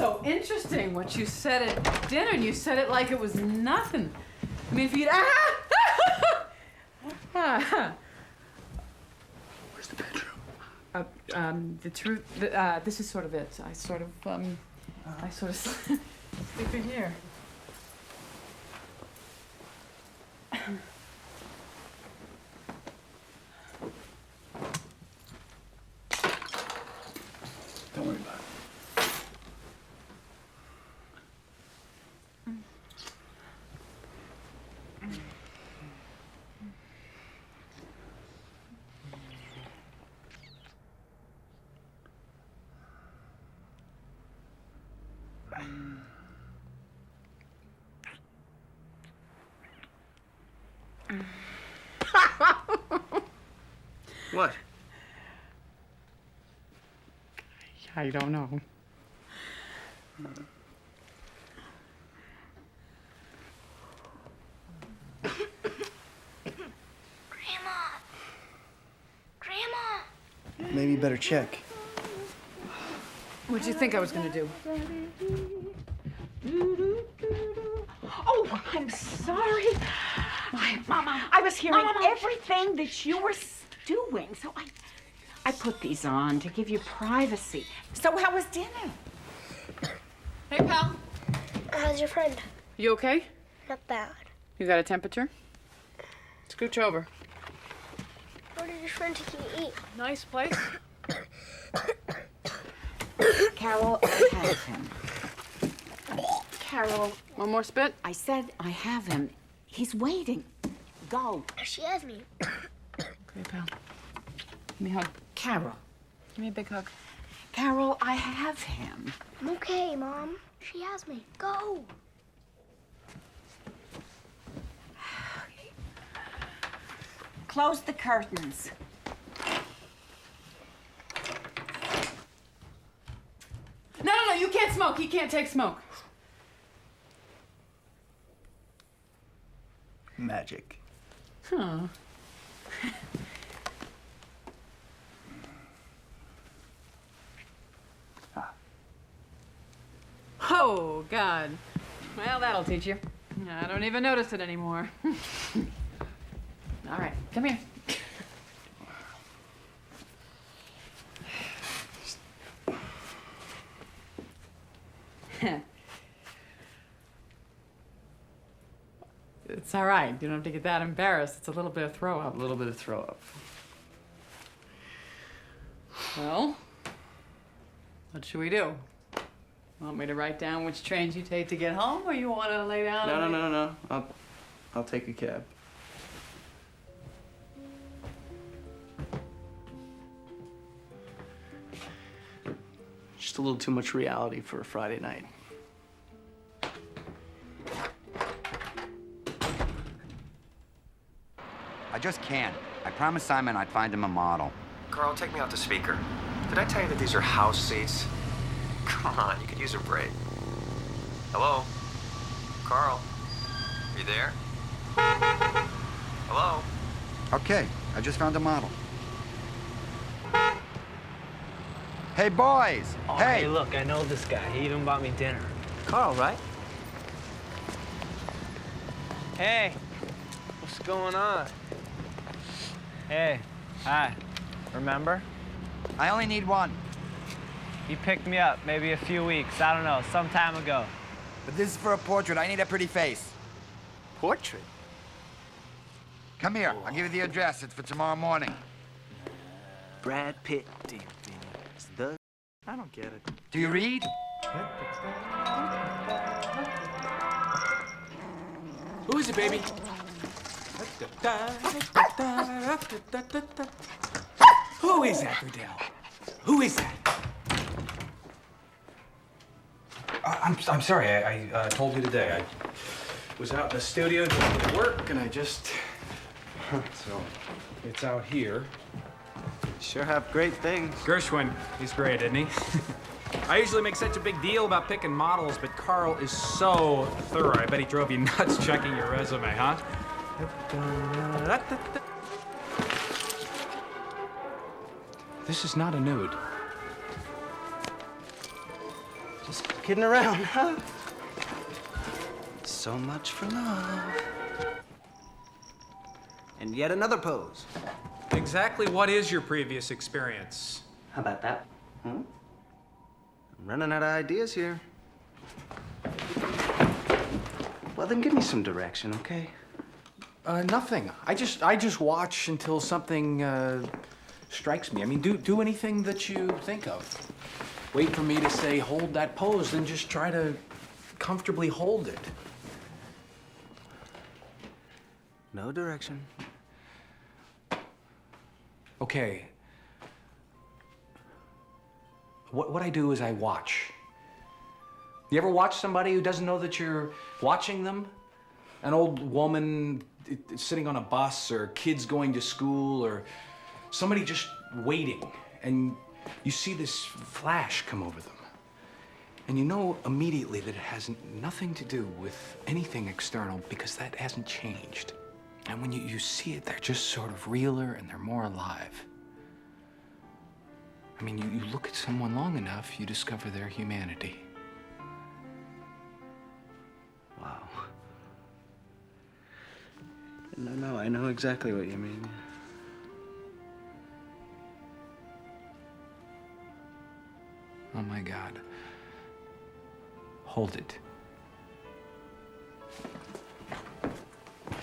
so interesting what you said at dinner, and you said it like it was nothing. I mean, if you'd... Where's the bedroom? This is sort of it. I sort of sleep in here. Don't worry about it. What? I don't know. Grandma! Maybe you better check. What'd you think I was gonna do? Oh, I'm sorry. Mama, I was hearing everything that you were doing, so I put these on to give you privacy. So how was dinner? Hey, pal. How's your friend? You okay? Not bad. You got a temperature? Scooch over. Where did your friend take you to eat? Nice place. Carol, I have him. Carol, One more spit? I said I have him. He's waiting. Go. She has me. Okay, pal. Give me a hug. Carol. Give me a big hug. Carol, I have him. I'm okay, Mom. She has me. Go. Close the curtains. No, you can't smoke. He can't take smoke. Magic. Huh. Oh, God. Well, that'll teach you. I don't even notice it anymore. All right, come here. It's all right. You don't have to get that embarrassed. It's a little bit of throw up. A little bit of throw up. Well, what should we do? Want me to write down which trains you take to get home, or you want to lay down? No. I'll take a cab. Just a little too much reality for a Friday night. I just can't. I promised Simon I'd find him a model. Carl, take me out to speaker. Did I tell you that these are house seats? Come on, you could use a break. Hello? Carl? Are you there? Hello? Okay, I just found a model. Hey, boys! Oh, hey! Hey, look, I know this guy. He even bought me dinner. Carl, right? Hey, what's going on? Hey, hi. Remember? I only need one. You picked me up maybe a few weeks, I don't know, some time ago. But this is for a portrait. I need a pretty face. Portrait? Come here. I'll give you the address. It's for tomorrow morning. Brad Pitt. I don't get it. Do you read? Who is it, baby? Who is that, Goodell? Who is that? I'm sorry. I told you today. I was out in the studio doing work, and I just... So, it's out here. Sure have great things. Gershwin, he's great, isn't he? I usually make such a big deal about picking models, but Carl is so thorough. I bet he drove you nuts checking your resume, huh? This is not a nude. Just kidding around, huh? So much for love. And yet another pose. Exactly what is your previous experience? How about that? Hmm? I'm running out of ideas here. Well, then give me some direction, okay? Nothing. I just watch until something strikes me. I mean, do anything that you think of. Wait for me to say, hold that pose, then just try to comfortably hold it. No direction. Okay. What I do is I watch. You ever watch somebody who doesn't know that you're watching them? An old woman sitting on a bus, or kids going to school, or somebody just waiting, and you see this flash come over them. And you know immediately that it has nothing to do with anything external, because that hasn't changed. And when you see it, they're just sort of realer and they're more alive. I mean, you look at someone long enough, you discover their humanity. Wow. No, I know exactly what you mean. Oh my God. Hold it.